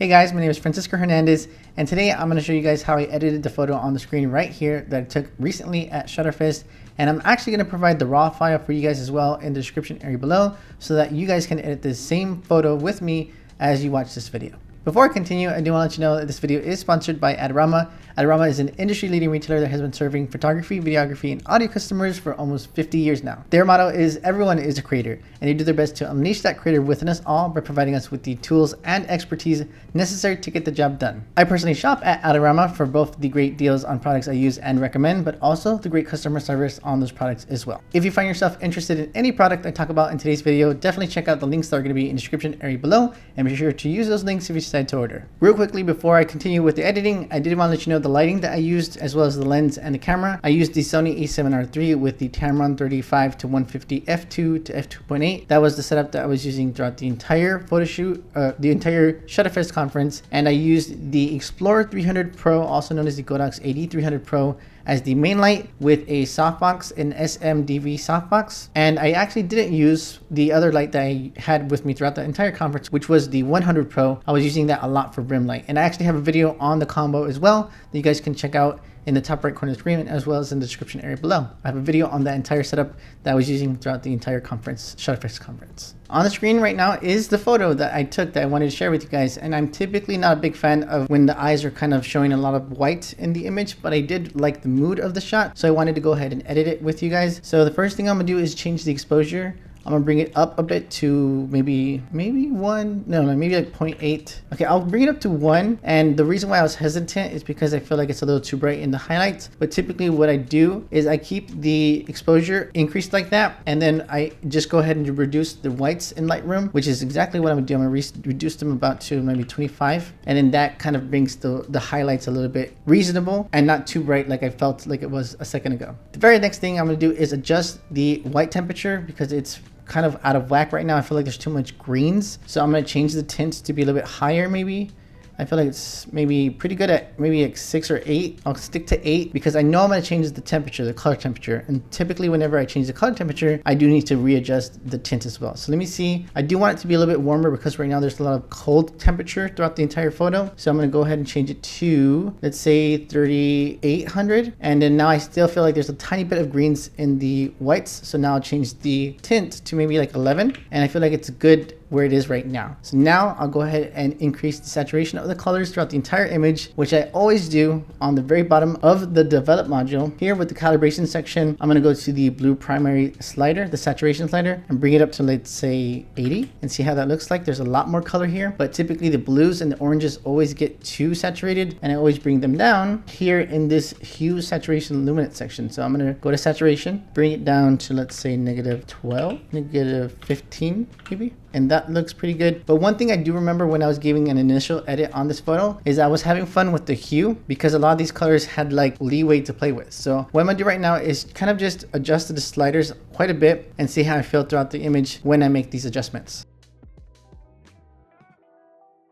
Hey guys, my name is Francisco Hernandez, and today I'm going to show you guys how I edited the photo on the screen right here that I took recently at Shutterfest. And I'm actually going to provide the raw file for you guys as well in the description area below so that you guys can edit this same photo with me as you watch this video. Before I continue, I do want to let you know that this video is sponsored by Adorama. Adorama is an industry-leading retailer that has been serving photography, videography, and audio customers for almost 50 years now. Their motto is everyone is a creator, and they do their best to unleash that creator within us all by providing us with the tools and expertise necessary to get the job done. I personally shop at Adorama for both the great deals on products I use and recommend, but also the great customer service on those products as well. If you find yourself interested in any product I talk about in today's video, definitely check out the links that are going to be in the description area below, and be sure to use those links if you decide to order. Real quickly, before I continue with the editing, I did want to let you know the lighting that I used, as well as the lens and the camera. I used the Sony a7R III with the Tamron 35 to 150 f2 to f2.8. That was the setup that I was using throughout the entire photo shoot, the entire Shutterfest conference. And I used the Explorer 300 Pro, also known as the Godox AD300 Pro, as the main light with a softbox, an SMDV softbox. And I actually didn't use the other light that I had with me throughout the entire conference, which was the 100 Pro. I was using that a lot for rim light. And I actually have a video on the combo as well that you guys can check out in the top right corner of the screen, as well as in the description area below. I have a video on that entire setup that I was using throughout the entire conference, Shutterfest conference. On the screen right now is the photo that I took that I wanted to share with you guys. And I'm typically not a big fan of when the eyes are kind of showing a lot of white in the image, but I did like the mood of the shot, so I wanted to go ahead and edit it with you guys. So the first thing I'm gonna do is change the exposure. I'm gonna bring it up a bit to maybe maybe like 0.8. Okay, I'll bring it up to 1. And the reason why I was hesitant is because I feel like it's a little too bright in the highlights. But typically what I do is I keep the exposure increased like that, and then I just go ahead and reduce the whites in Lightroom, which is exactly what I'm gonna do. I'm gonna reduce them about to maybe 25, and then that kind of brings the highlights a little bit reasonable and not too bright like I felt like it was a second ago. The very next thing I'm gonna do is adjust the white temperature because it's kind of out of whack right now. I feel like there's too much greens, so I'm going to change the tints to be a little bit higher. Maybe I feel like it's maybe pretty good at maybe like 6 or 8. I'll stick to 8 because I know I'm going to change the temperature, the color temperature. And typically whenever I change the color temperature, I do need to readjust the tint as well. So let me see. I do want it to be a little bit warmer because right now there's a lot of cold temperature throughout the entire photo. So I'm going to go ahead and change it to, let's say 3800. And then now I still feel like there's a tiny bit of greens in the whites. So now I'll change the tint to maybe like 11. And I feel like it's good where it is right now. So now I'll go ahead and increase the saturation of the colors throughout the entire image, which I always do on the very bottom of the develop module. Here with the calibration section, I'm gonna go to the blue primary slider, the saturation slider, and bring it up to, let's say 80, and see how that looks like. There's a lot more color here, but typically the blues and the oranges always get too saturated, and I always bring them down here in this hue saturation luminance section. So I'm gonna go to saturation, bring it down to, let's say -12, -15 maybe. And that looks pretty good. But one thing I do remember when I was giving an initial edit on this photo is I was having fun with the hue because a lot of these colors had like leeway to play with. So what I'm gonna do right now is kind of just adjust the sliders quite a bit and see how I feel throughout the image when I make these adjustments.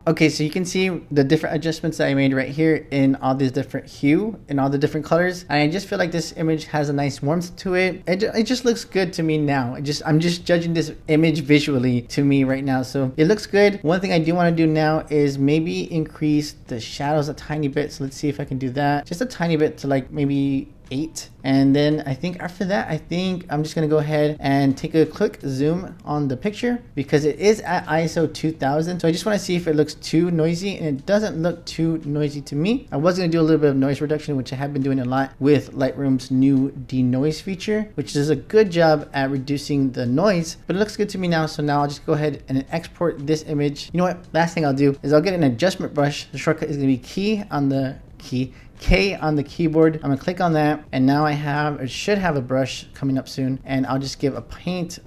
Okay, so you can see the different adjustments that I made right here in all these different hue and all the different colors. And I just feel like this image has a nice warmth to it. It just looks good to me now. I'm just judging this image visually to me right now. So it looks good. One thing I do want to do now is maybe increase the shadows a tiny bit. So let's see if I can do that. Just a tiny bit to like maybe 8. And then I think after that, I think I'm just gonna go ahead and take a quick zoom on the picture because it is at ISO 2000. So I just want to see if it looks too noisy, and it doesn't look too noisy to me. I was gonna do a little bit of noise reduction, which I have been doing a lot with Lightroom's new denoise feature, which does a good job at reducing the noise, but it looks good to me now. So now I'll just go ahead and export this image. You know what? Last thing I'll do is I'll get an adjustment brush. The shortcut is gonna be K on the keyboard. I'm gonna click on that, and now I have, or should have, a brush coming up soon, and I'll just give a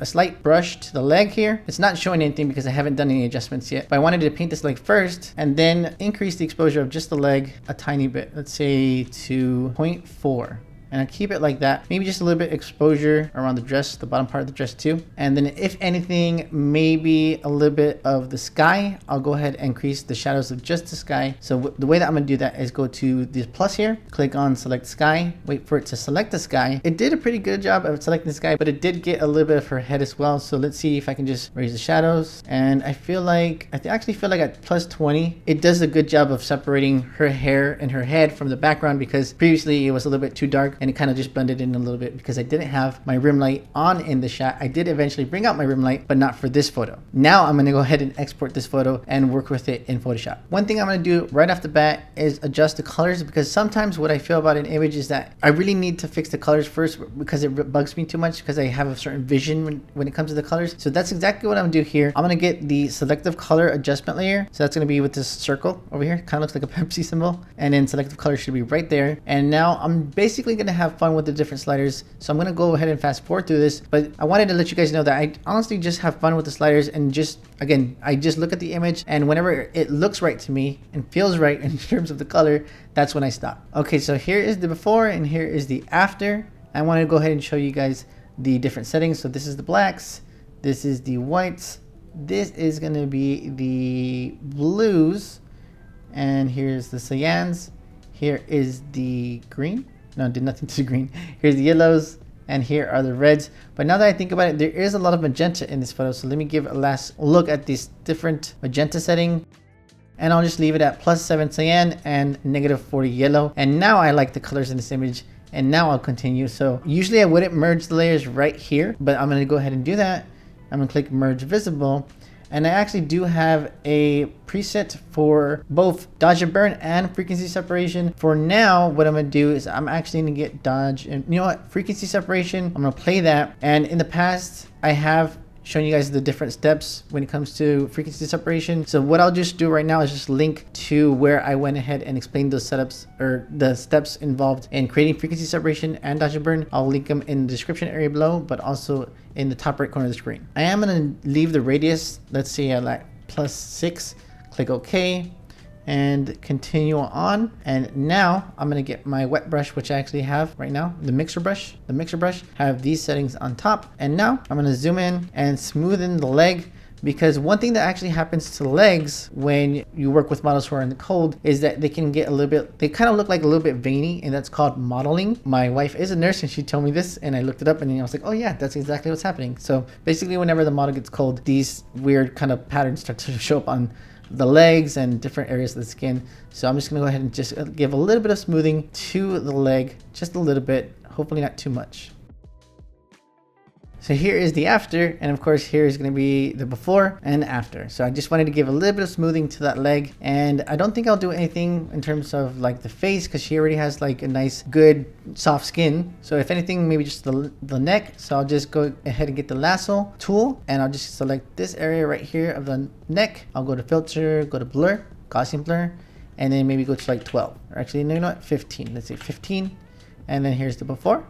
slight brush to the leg here. It's not showing anything because I haven't done any adjustments yet, but I wanted to paint this leg first and then increase the exposure of just the leg a tiny bit. Let's say to 0.4. and I keep it like that. Maybe just a little bit exposure around the dress, the bottom part of the dress too. And then if anything, maybe a little bit of the sky. I'll go ahead and increase the shadows of just the sky. So the way that I'm gonna do that is go to this plus here, click on select sky, wait for it to select the sky. It did a pretty good job of selecting the sky, but it did get a little bit of her head as well. So let's see if I can just raise the shadows. And I feel like, actually feel like at plus 20, it does a good job of separating her hair and her head from the background, because previously it was a little bit too dark and it kind of just blended in a little bit because I didn't have my rim light on in the shot. I did eventually bring out my rim light, but not for this photo. Now I'm gonna go ahead and export this photo and work with it in Photoshop. One thing I'm gonna do right off the bat is adjust the colors, because sometimes what I feel about an image is that I really need to fix the colors first, because it bugs me too much because I have a certain vision when it comes to the colors. So that's exactly what I'm gonna do here. I'm gonna get the selective color adjustment layer. So that's gonna be with this circle over here, kind of looks like a Pepsi symbol, and then selective color should be right there. And now I'm basically gonna have fun with the different sliders. So I'm gonna go ahead and fast forward through this, but I wanted to let you guys know that I honestly just have fun with the sliders, and just, again, I just look at the image, and whenever it looks right to me and feels right in terms of the color, that's when I stop. Okay, so here is the before and here is the after. I want to go ahead and show you guys the different settings. So this is the blacks, this is the whites, this is going to be the blues, and here's the cyans, here is the green, no, did nothing to the green, here's the yellows, and here are the reds. But now that I think about it, there is a lot of magenta in this photo, so let me give a last look at this different magenta setting. And I'll just leave it at +7 cyan and -40 yellow. And now I like the colors in this image. And now I'll continue. So usually I wouldn't merge the layers right here, but I'm gonna go ahead and do that. I'm gonna click merge visible. And I actually do have a preset for both dodge and burn and frequency separation. For now, what I'm gonna do is I'm actually gonna get dodge and, you know what, frequency separation. I'm gonna play that. And in the past, I have showing you guys the different steps when it comes to frequency separation. So what I'll just do right now is just link to where I went ahead and explained those setups, or the steps involved in creating frequency separation and dodge and burn. I'll link them in the description area below, but also in the top right corner of the screen. I am going to leave the radius, let's say at like +6, click OK, and continue on. And now I'm going to get my wet brush, which I actually have right now, the mixer brush. The mixer brush have these settings on top. And now I'm going to zoom in and smoothen the leg, because one thing that actually happens to legs when you work with models who are in the cold is that they can get a little bit, they kind of look like a little bit veiny, and that's called modeling. My wife is a nurse and she told me this, and I looked it up and I was like, oh yeah, that's exactly what's happening. So basically whenever the model gets cold, these weird kind of patterns start to show up on the legs and different areas of the skin. So I'm just gonna go ahead and just give a little bit of smoothing to the leg, just a little bit, hopefully not too much. So here is the after, and of course here is going to be the before and after. So I just wanted to give a little bit of smoothing to that leg, and I don't think I'll do anything in terms of like the face, because she already has like a nice good soft skin. So if anything, maybe just the neck. So I'll just go ahead and get the lasso tool, and I'll just select this area right here of the neck. I'll go to filter, go to blur, Gaussian blur, and then maybe go to like 12, or actually no, you know what, 15. Let's say 15, and then here's the before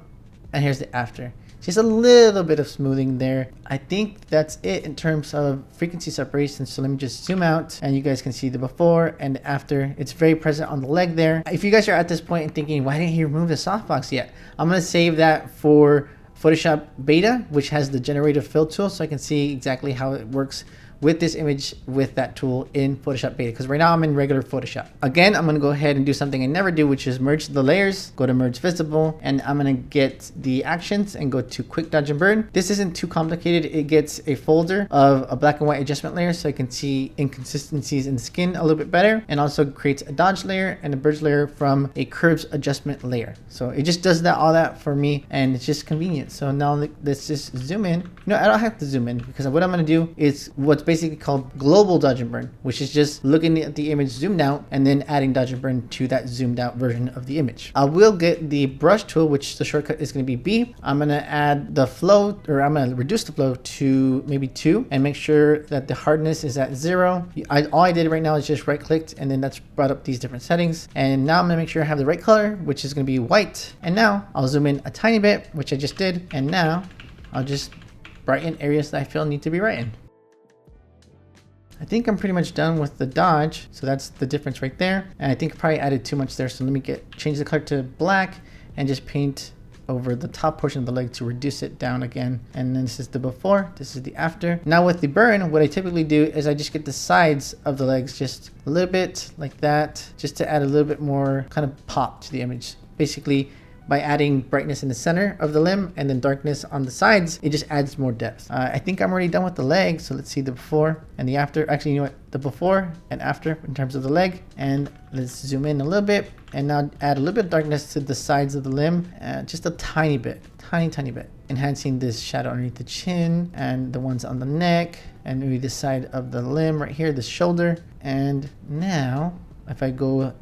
and here's the after. Just a little bit of smoothing there. I think that's it in terms of frequency separation. So let me just zoom out and you guys can see the before and the after. It's very present on the leg there. If you guys are at this point and thinking, why didn't he remove the softbox yet? I'm gonna save that for Photoshop Beta, which has the generative fill tool, so I can see exactly how it works with this image with that tool in Photoshop Beta, because right now I'm in regular Photoshop. Again, I'm gonna go ahead and do something I never do, which is merge the layers, go to merge visible, and I'm gonna get the actions and go to quick dodge and burn. This isn't too complicated. It gets a folder of a black and white adjustment layer, so I can see inconsistencies in the skin a little bit better, and also creates a dodge layer and a bridge layer from a curves adjustment layer. So it just does that, all that for me, and it's just convenient. So now let's just zoom in. No, I don't have to zoom in, because what I'm gonna do is what's basically called global dodge and burn, which is just looking at the image zoomed out and then adding dodge and burn to that zoomed out version of the image. I will get the brush tool, which the shortcut is going to be B. I'm going to add the flow, or I'm going to reduce the flow to maybe 2 and make sure that the hardness is at 0. All I did right now is just right clicked, and then that's brought up these different settings. And now I'm going to make sure I have the right color, which is going to be white. And now I'll zoom in a tiny bit, which I just did. And now I'll just brighten areas that I feel need to be brightened. I think I'm pretty much done with the dodge. So that's the difference right there. And I think I probably added too much there. So let me change the color to black. and just paint over the top portion of the leg to reduce it down again. And then this is the before, this is the after. Now with the burn, what I typically do is I just get the sides of the legs just a little bit like that, just to add a little bit more kind of pop to the image. Basically, by adding brightness in the center of the limb and then darkness on the sides, it just adds more depth. I think I'm already done with the leg, so let's see the before and the after. Actually, you know what? The before and after in terms of the leg. And let's zoom in a little bit and now add a little bit of darkness to the sides of the limb, just a tiny bit, tiny bit, enhancing this shadow underneath the chin and the ones on the neck and maybe this side of the limb right here, the shoulder. And now if I go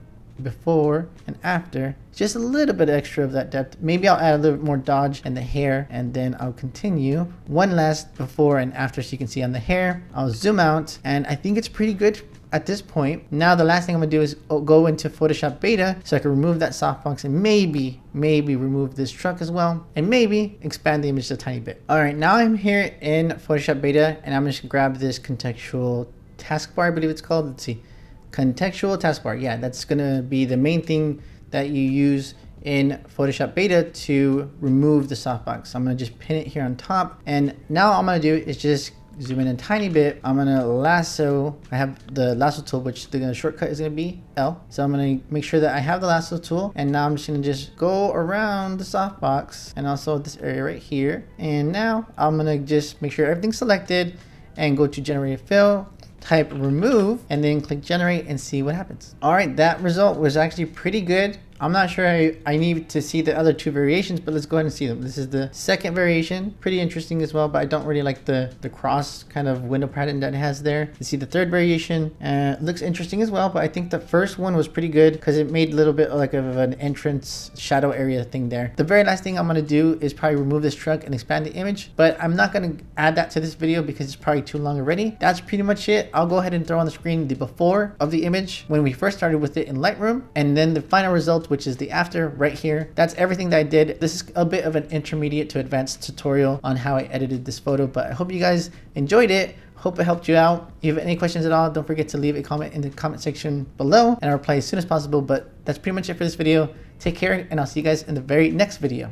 before and after, just a little bit extra of that depth. Maybe I'll add a little bit more dodge in the hair, and then I'll continue one last before and after, so you can see on the hair. I'll zoom out, and I think it's pretty good at this point. Now the last thing I'm gonna do is go into Photoshop Beta so I can remove that softbox and maybe remove this truck as well, and maybe expand the image a tiny bit. All right, now I'm here in Photoshop Beta, and I'm just gonna grab this contextual taskbar, I believe it's called. Let's see. Contextual taskbar. Yeah, that's gonna be the main thing that you use in Photoshop Beta to remove the softbox. I'm gonna just pin it here on top, and now all I'm gonna do is just zoom in a tiny bit. I'm gonna lasso. I have the lasso tool, which the shortcut is gonna be L. So I'm gonna make sure that I have the lasso tool, and now I'm just gonna just go around the softbox and also this area right here. And now I'm gonna just make sure everything's selected and go to generate fill, type remove, and then click generate and see what happens. All right, that result was actually pretty good. I'm not sure I need to see the other two variations, but let's go ahead and see them. This is the second variation, pretty interesting as well, but I don't really like the cross kind of window pattern that it has there. You see the third variation, looks interesting as well, but I think the first one was pretty good because it made a little bit like of an entrance shadow area thing there. The very last thing I'm gonna do is probably remove this truck and expand the image, but I'm not gonna add that to this video because it's probably too long already. That's pretty much it. I'll go ahead and throw on the screen the before of the image when we first started with it in Lightroom, and then the final result, which is the after right here. That's everything that I did. This is a bit of an intermediate to advanced tutorial on how I edited this photo, but I hope you guys enjoyed it. Hope it helped you out. If you have any questions at all, don't forget to leave a comment in the comment section below, and I'll reply as soon as possible. But that's pretty much it for this video. Take care, and I'll see you guys in the very next video.